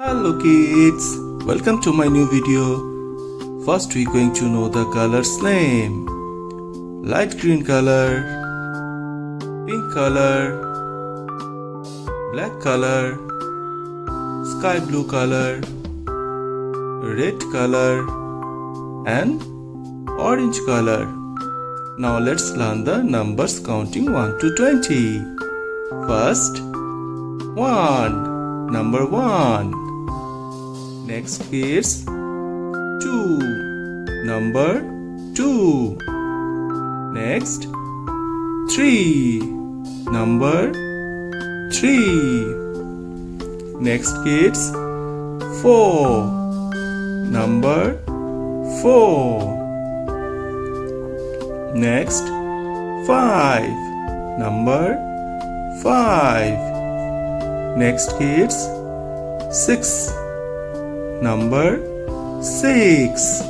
Hello kids, welcome to my new video. First we're going to know the colors name. Light green color, pink color, black color, sky blue color, red color and orange color. Now let's learn the numbers counting 1 to 20. First, 1, number 1. Next is 2, number 2. Next 3, number 3. Next is 4, number 4. Next 5, number 5. Next is 6, number 6.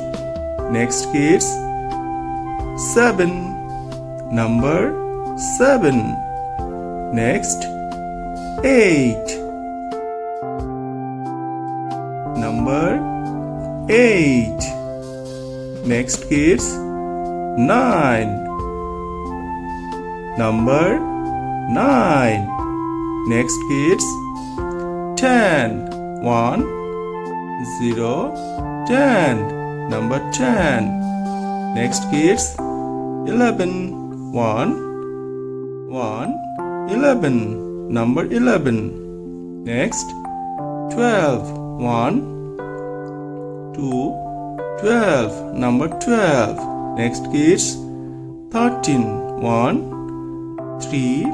Next is 7, number 7. Next 8, number 8. Next is 9, number 9. Next is 10, 1, 0, 10, number 10. Next is 11, 1, 11, number 11. Next 12, 1, 2, 12, number 12. Next is 13, 1, 3,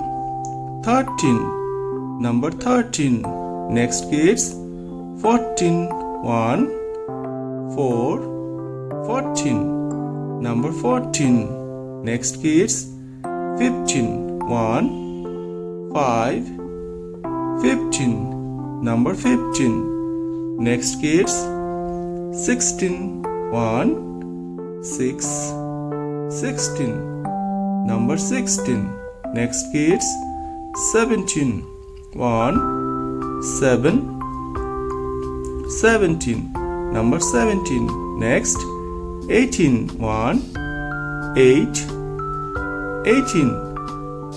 13, number 13. Next is 14, 1, 4, 14, number 14. Next is 15, 1, 5, 15, number 15. Next is 16, 1, 6, 16, number 16. Next is 17, 1, 7, 17, number 17. Next 18, 1, 8, 18,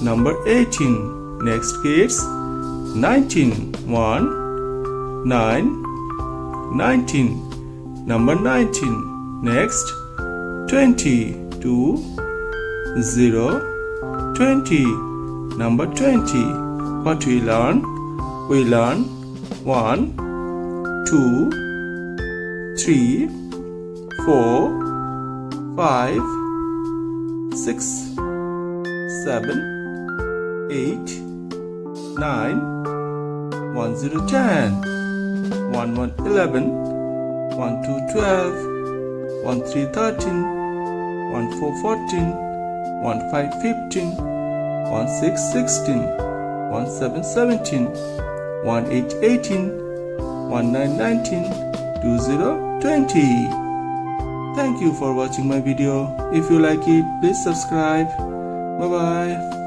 number 18. Next is 19, 1, 9, 19, number 19. Next 20, 2, 0, 20, number 20. What we learn? We learn 1, 2, 3, 4, 5, 6, 7, 8, 9, 1, 0, 10, 1, 1, 11, 1, 2, 12, 1, 3, 13, 1, 4, 14, 1, 5, 15, 1, 6, 16, 1, 7, 17, 1, 8, 18, 1, 9, 19, 2, 0, 20. Thank you for watching my video. If you like it, please subscribe. Bye bye.